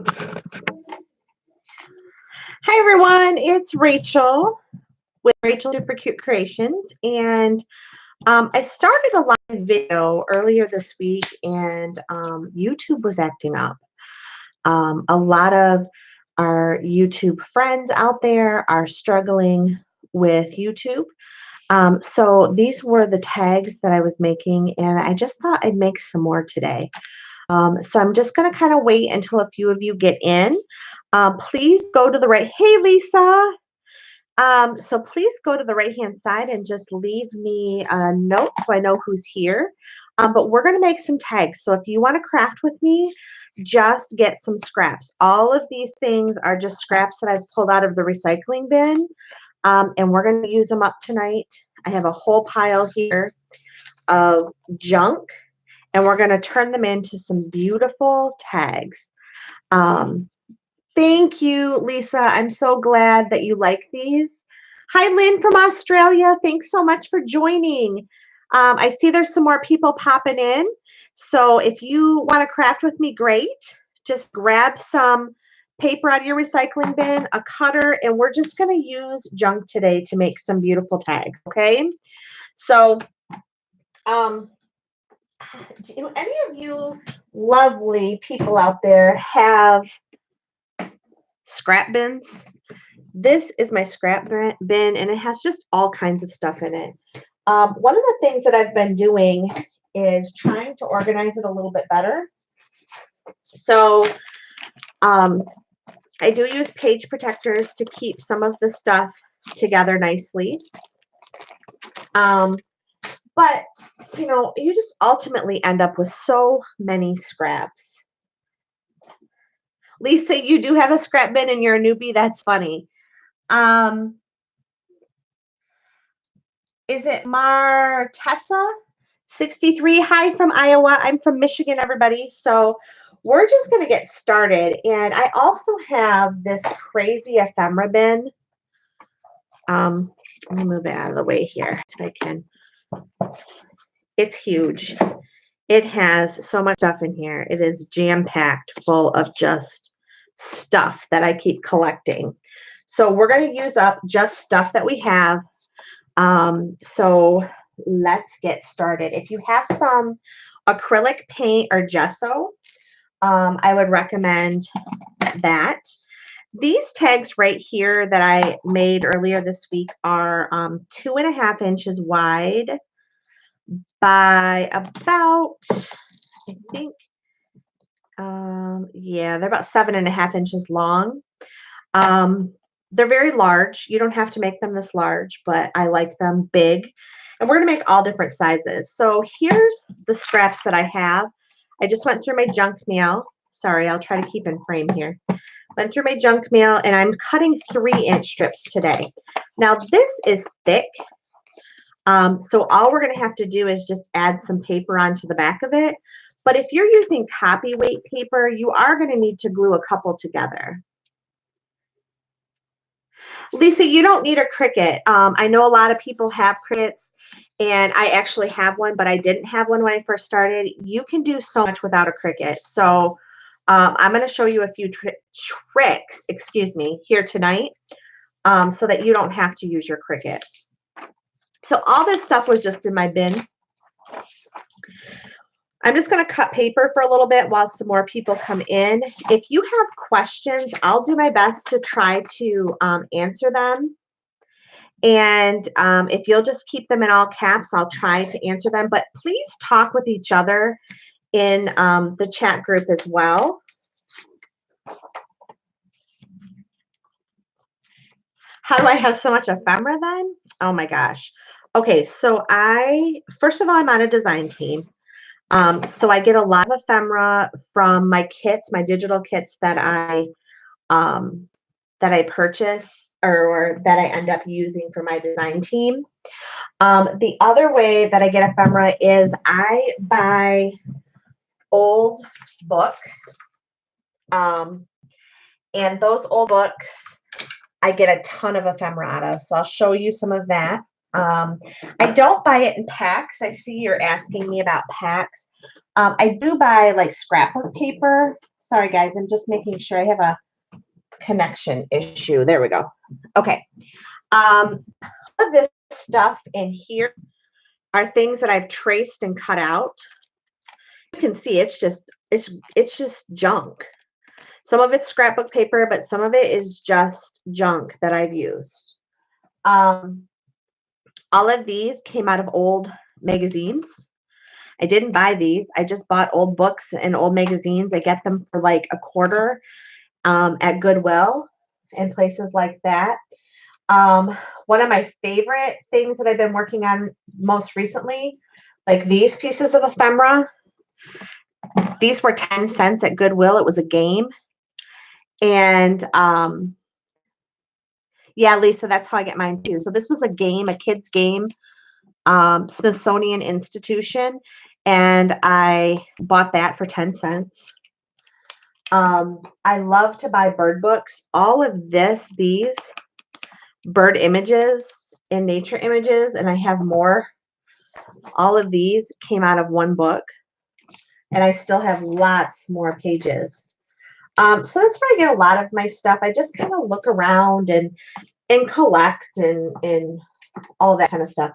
Hi everyone, it's Rachel with Rachel Super Cute Creations, and I started a live video earlier this week, and YouTube was acting up. A lot of our YouTube friends out there are struggling with YouTube. So these were the tags that I was making, and I just thought I'd make some more today. So I'm just going to kind of wait until a few of you get in. Please go to the right. Hey, Lisa. So please go to the right-hand side and just leave me a note so I know who's here. But we're going to make some tags. So if you want to craft with me, just get some scraps. All of these things are just scraps that I've pulled out of the recycling bin. And we're going to use them up tonight. I have a whole pile here of junk, and we're going to turn them into some beautiful tags. Thank you, Lisa. I'm so glad that you like these. Hi, Lynn from Australia. Thanks so much for joining. I see there's some more people popping in. So if you want to craft with me, great. Just grab some paper out of your recycling bin, a cutter, and we're just going to use junk today to make some beautiful tags, okay? So, do any of you lovely people out there have scrap bins? This is my scrap bin, and it has just all kinds of stuff in it. One of the things that I've been doing is trying to organize it a little bit better. So I do use page protectors to keep some of the stuff together nicely. But, you know, you just ultimately end up with so many scraps. Lisa, you do have a scrap bin and you're a newbie. That's funny. Is it Martessa 63? Hi from Iowa. I'm from Michigan, everybody. So we're just going to get started. And I also have this crazy ephemera bin. Let me move it out of the way here so I can. It's huge. It has so much stuff in here. It is jam-packed full of just stuff that I keep collecting. So we're going to use up just stuff that we have. So let's get started. If you have some acrylic paint or gesso, I would recommend that. These tags right here that I made earlier this week are 2.5 inches wide by about, I think, yeah, they're about 7.5 inches long. They're very large. You don't have to make them this large, but I like them big. And we're going to make all different sizes. So here's the scraps that I have. I just went through my junk mail. Sorry, I'll try to keep in frame here. Went through my junk mail, and I'm cutting 3-inch strips today. Now, this is thick. So all we're going to have to do is just add some paper onto the back of it. But if you're using copy weight paper, you are going to need to glue a couple together. Lisa, you don't need a Cricut. I know a lot of people have Cricuts, and I actually have one, but I didn't have one when I first started. You can do so much without a Cricut. So I'm going to show you a few tricks, here tonight, so that you don't have to use your Cricut. So all this stuff was just in my bin. I'm just going to cut paper for a little bit while some more people come in. If you have questions, I'll do my best to try to answer them. And if you'll just keep them in all caps, I'll try to answer them. But please talk with each other in the chat group as well. How do I have so much ephemera then? Oh my gosh. Okay, so first of all, I'm on a design team. So I get a lot of ephemera from my kits, my digital kits that I purchase or that I end up using for my design team. The other way that I get ephemera is I buy old books. And those old books I get a ton of ephemera out of. So I'll show you some of that. I don't buy it in packs. I see you're asking me about packs. I do buy like scrapbook paper. Sorry, guys. I'm just making sure I have a connection issue. There we go. Okay. All of this stuff in here are things that I've traced and cut out. You can see it's just junk. Some of it's scrapbook paper, but some of it is just junk that I've used. All of these came out of old magazines. I didn't buy these. I just bought old books and old magazines. I get them for like $0.25 at Goodwill and places like that. One of my favorite things that I've been working on most recently, like these pieces of ephemera. These were 10 cents at Goodwill. It was a game. And yeah, Lisa, that's how I get mine too. So this was a game, a kid's game, Smithsonian Institution. And I bought that for 10 cents. I love to buy bird books. All of these bird images and nature images, and I have more. All of these came out of one book, and I still have lots more pages. So that's where I get a lot of my stuff. I just kind of look around and collect and all that kind of stuff.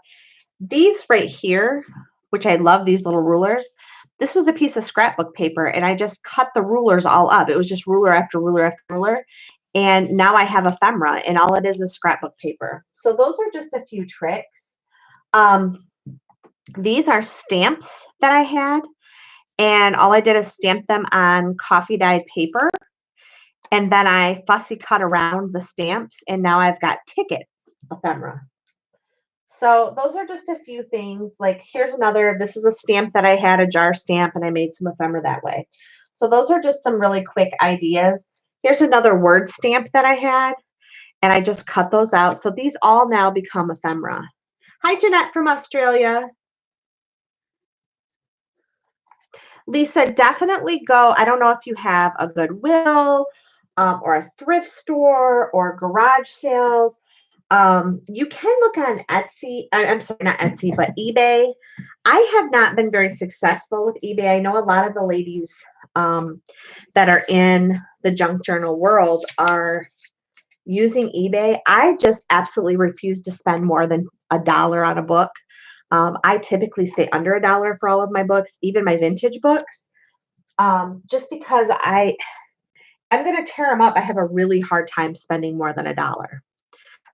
These right here, which I love, these little rulers. This was a piece of scrapbook paper, and I just cut the rulers all up. It was just ruler after ruler after ruler. And now I have ephemera, and all it is scrapbook paper. So those are just a few tricks. These are stamps that I had, and all I did is stamp them on coffee dyed paper. And then I fussy cut around the stamps, and now I've got ticket ephemera. So those are just a few things. Like here's another, this is a stamp that I had, a jar stamp, and I made some ephemera that way. So those are just some really quick ideas. Here's another word stamp that I had, and I just cut those out. So these all now become ephemera. Hi, Jeanette from Australia. Lisa, definitely go. I don't know if you have a Goodwill or a thrift store or garage sales. You can look on Etsy. I'm sorry, not Etsy, but eBay. I have not been very successful with eBay. I know a lot of the ladies that are in the junk journal world are using eBay. I just absolutely refuse to spend more than $1 on a book. I typically stay under $1 for all of my books, even my vintage books, just because I'm going to tear them up. I have a really hard time spending more than $1.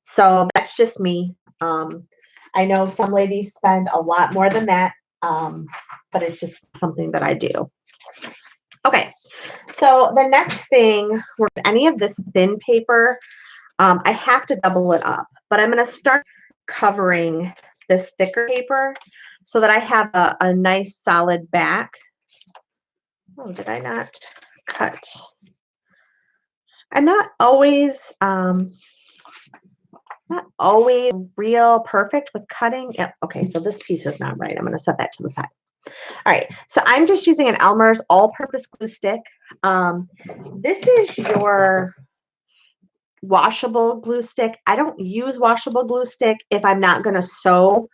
So that's just me. I know some ladies spend a lot more than that, but it's just something that I do. Okay, so the next thing, with any of this thin paper, I have to double it up, but I'm going to start covering this thicker paper so that I have a nice solid back. Oh, did I not cut? I'm not always real perfect with cutting. Yep. Okay, so this piece is not right. I'm going to set that to the side. All right, so I'm just using an Elmer's all-purpose glue stick. This is your washable glue stick. I don't use washable glue stick if I'm not going to sew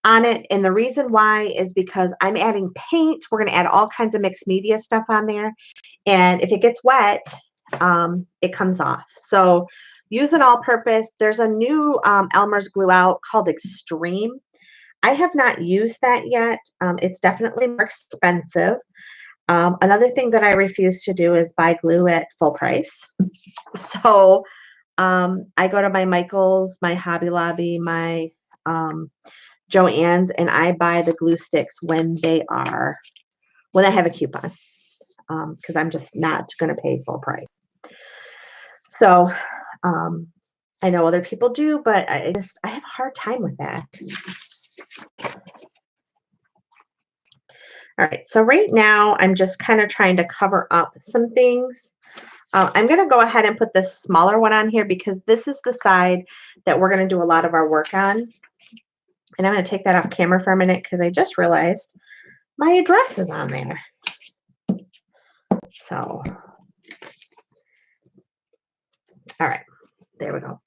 on it. And the reason why is because I'm adding paint. We're going to add all kinds of mixed media stuff on there. And if it gets wet, it comes off. So use an all-purpose. There's a new Elmer's glue out called Extreme. I have not used that yet. It's definitely more expensive. Another thing that I refuse to do is buy glue at full price. So I go to my Michael's, my Hobby Lobby, my Joann's, and I buy the glue sticks when I have a coupon, because I'm just not going to pay full price. So I know other people do, but I have a hard time with that. All right, so right now I'm just kind of trying to cover up some things. I'm going to go ahead and put this smaller one on here because this is the side that we're going to do a lot of our work on. And I'm going to take that off camera for a minute because I just realized my address is on there. So, all right, there we go.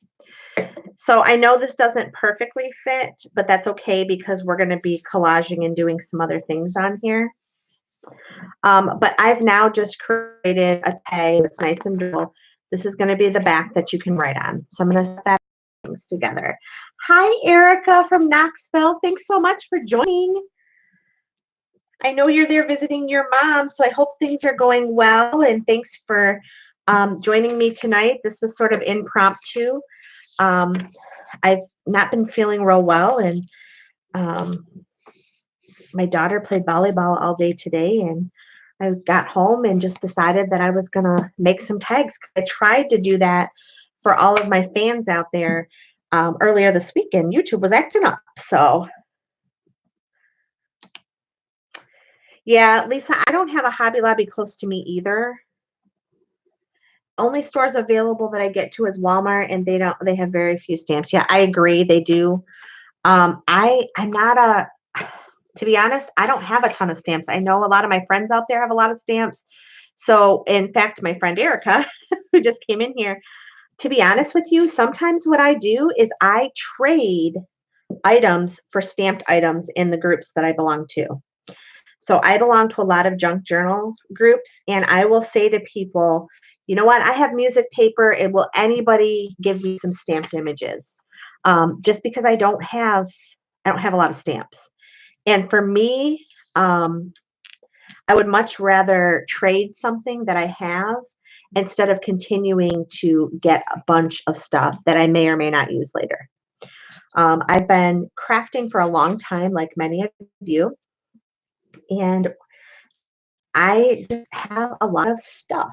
So I know this doesn't perfectly fit, but that's okay because we're going to be collaging and doing some other things on here. But I've now just created a tag that's nice and durable. This is going to be the back that you can write on. So I'm going to set that things together. Hi, Erica from Knoxville. Thanks so much for joining. I know you're there visiting your mom, so I hope things are going well. And thanks for joining me tonight. This was sort of impromptu. I've not been feeling real well, and my daughter played volleyball all day today, and I got home and just decided that I was going to make some tags. I tried to do that for all of my fans out there earlier this weekend. YouTube was acting up. So, yeah, Lisa, I don't have a Hobby Lobby close to me either. Only stores available that I get to is Walmart, and they have very few stamps. Yeah, I agree, they do. I'm not a to be honest, I don't have a ton of stamps. I know a lot of my friends out there have a lot of stamps. So, in fact, my friend Erica, who just came in here, to be honest with you, sometimes what I do is I trade items for stamped items in the groups that I belong to. So I belong to a lot of junk journal groups, and I will say to people, you know what? I have music paper. And will anybody give me some stamped images? Just because I don't have a lot of stamps. And for me, I would much rather trade something that I have instead of continuing to get a bunch of stuff that I may or may not use later. I've been crafting for a long time, like many of you, and I just have a lot of stuff.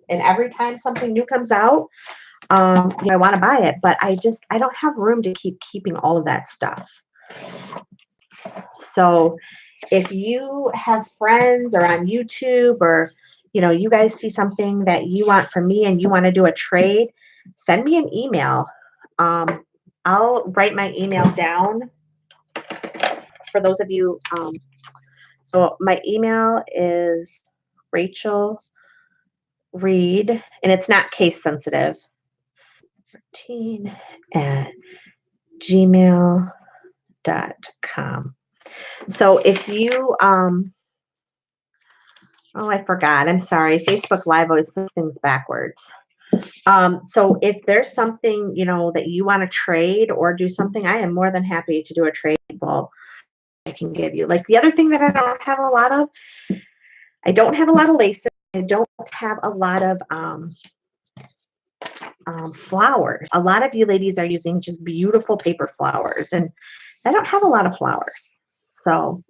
And every time something new comes out, I want to buy it, but I don't have room to keep keeping all of that stuff. So if you have friends or on YouTube, or you guys see something that you want from me and you want to do a trade, send me an email. I'll write my email down for those of you. So my email is Rachel Reed, and it's not case sensitive. 13@gmail.com. So if you oh, I forgot. I'm sorry. Facebook Live always puts things backwards. So if there's something, that you want to trade or do something, I am more than happy to do a trade. Well, I can give you. Like the other thing that I don't have a lot of laces. I don't have a lot of flowers. A lot of you ladies are using just beautiful paper flowers, and I don't have a lot of flowers. So